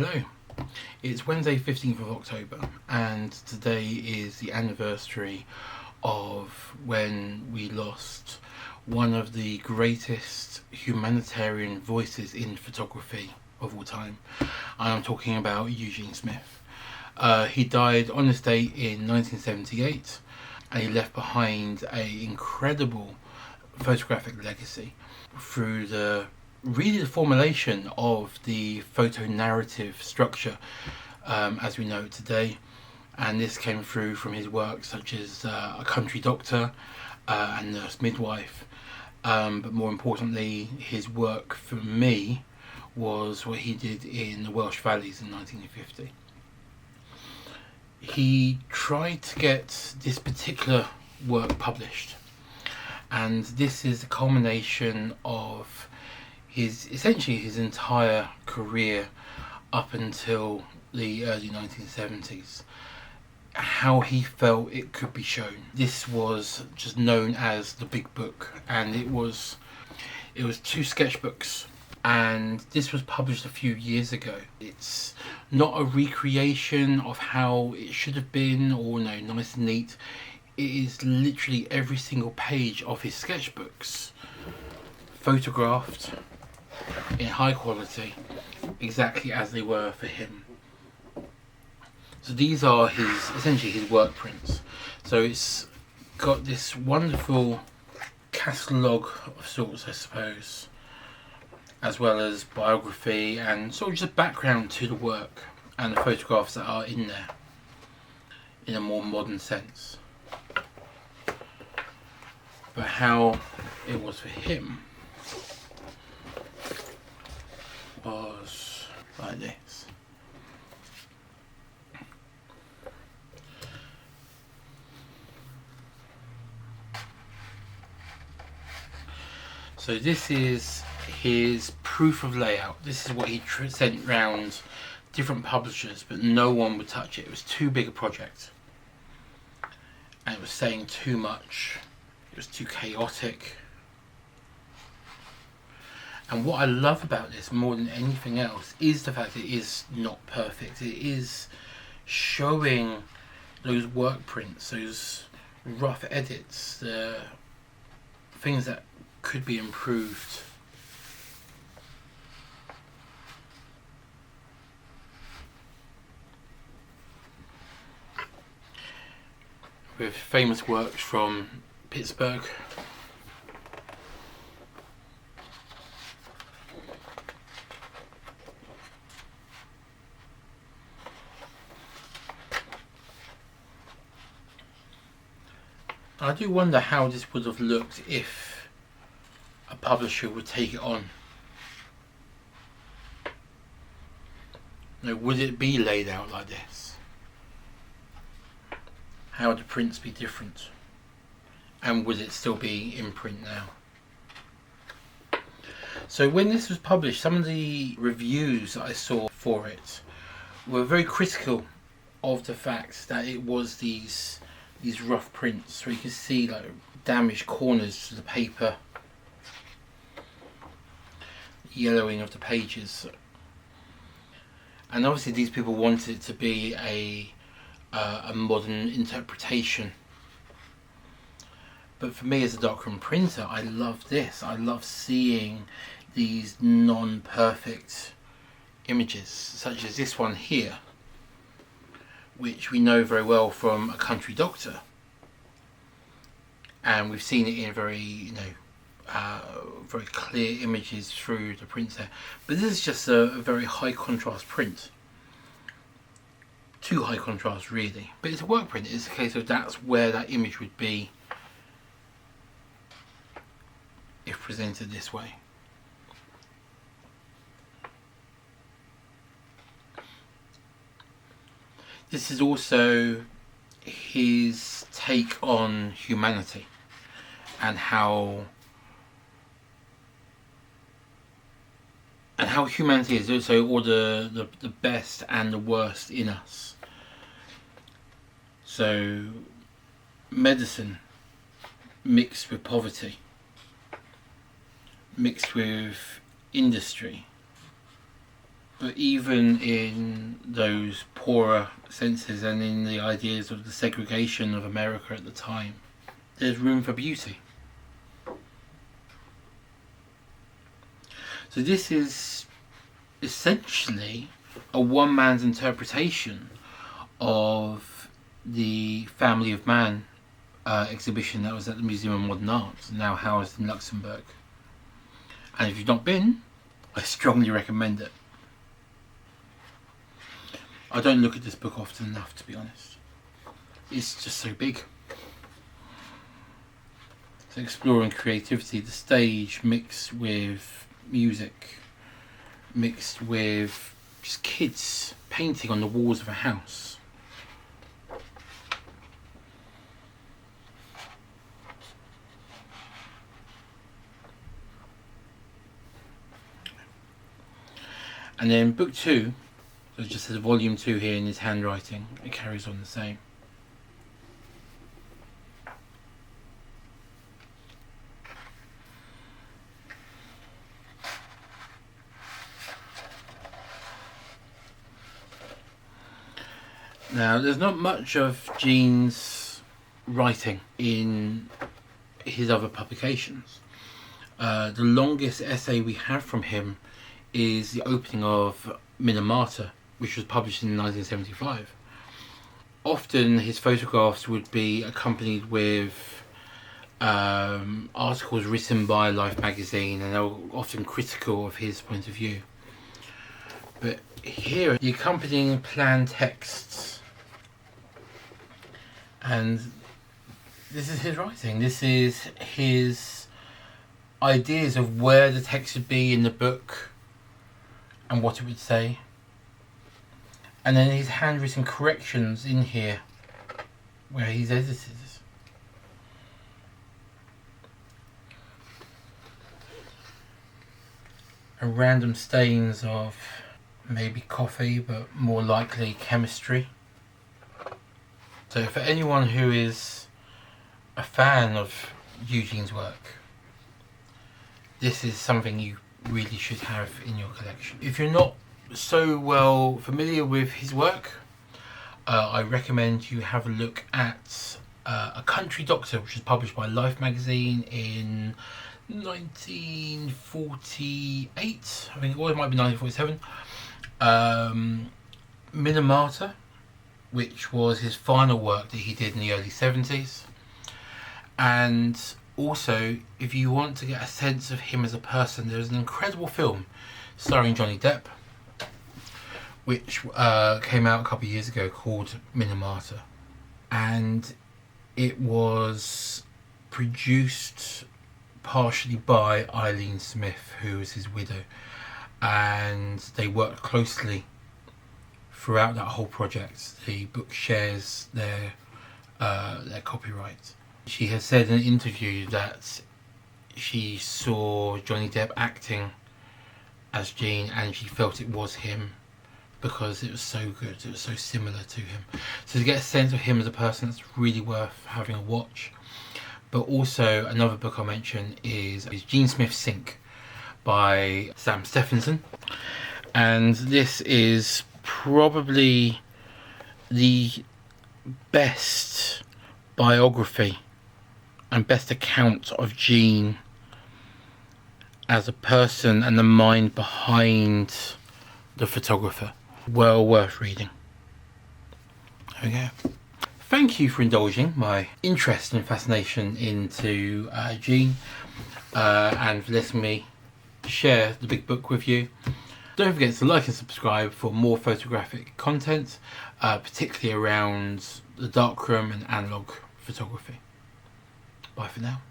Hello, it's Wednesday 15th of October and today is the anniversary of when we lost one of the greatest humanitarian voices in photography of all time. I am talking about Eugene Smith. He died on this day in 1978 and he left behind an incredible photographic legacy through the formulation of the photo narrative structure as we know it today, and this came through from his work such as A Country Doctor and Nurse Midwife, but more importantly his work for me was what he did in the Welsh Valleys in 1950. He tried to get this particular work published, and this is a culmination of essentially his entire career up until the early 1970s, how he felt it could be shown. This was just known as the Big Book, and it was two sketchbooks, and this was published a few years ago. It's not a recreation of how it should have been or nice and neat. It is literally every single page of his sketchbooks photographed in high quality, exactly as they were for him. So these are essentially his work prints. So it's got this wonderful catalogue of sorts, I suppose, as well as biography and sort of just background to the work and the photographs that are in there in a more modern sense. But how it was for him was like this. So this is his proof of layout. This is what he sent round different publishers, but no one would touch it. It was too big a project, and it was saying too much. It was too chaotic. And what I love about this more than anything else is the fact that it is not perfect. It is showing those work prints, those rough edits, the things that could be improved. With famous works from Pittsburgh. I do wonder how this would have looked if a publisher would take it on. Would it be laid out like this? How would the prints be different? And would it still be in print now? So when this was published, some of the reviews that I saw for it were very critical of the fact that it was these rough prints. So you can see like damaged corners to the paper, yellowing of the pages, and obviously these people wanted it to be a modern interpretation. But for me as a darkroom printer, I love this. I love seeing these non-perfect images, such as this one here, which we know very well from A Country Doctor, and we've seen it in very very clear images through the prints there. But this is just a very high contrast print, too high contrast really, but it's a work print. It's a case of that's where that image would be if presented this way. This is also his take on humanity and how humanity is also all the best and the worst in us. So medicine mixed with poverty, mixed with industry, But even in those poorer senses and in the ideas of the segregation of America at the time, there's room for beauty. So this is essentially a one man's interpretation of the Family of Man exhibition that was at the Museum of Modern Art, now housed in Luxembourg. And if you've not been, I strongly recommend it. I don't look at this book often enough, to be honest. It's just so big. It's exploring creativity, the stage mixed with music, mixed with just kids painting on the walls of a house. And then book 2, so it just says volume 2 here in his handwriting. It carries on the same. Now, there's not much of Gene's writing in his other publications. The longest essay we have from him is the opening of Minamata, which was published in 1975. Often his photographs would be accompanied with articles written by Life magazine, and they were often critical of his point of view. But here, the accompanying plan texts, and this is his writing. This is his ideas of where the text should be in the book and what it would say. And then his handwritten corrections in here where he's edited. And random stains of maybe coffee, but more likely chemistry. So for anyone who is a fan of Eugene's work, this is something you really should have in your collection. If you're not so well familiar with his work, I recommend you have a look at A Country Doctor, which was published by Life magazine in 1948, I think it was, it might be 1947. Minamata, which was his final work that he did in the early 70s. And also, if you want to get a sense of him as a person, there's an incredible film starring Johnny Depp, which came out a couple of years ago, called Minamata. And it was produced partially by Eugene Smith, who was his widow, and they worked closely throughout that whole project. The book shares their copyright. She has said in an interview that she saw Johnny Depp acting as Gene and she felt it was him because it was so good, it was so similar to him. So to get a sense of him as a person, it's really worth having a watch. But also another book I'll mention is Eugene Smith Sink by Stephenson. And this is probably the best biography and best account of Gene as a person and the mind behind the photographer. Well worth reading. There we go. Thank you for indulging my interest and fascination into Gene and for letting me share the big book with you. Don't forget to like and subscribe for more photographic content, particularly around the darkroom and analog photography. Bye for now.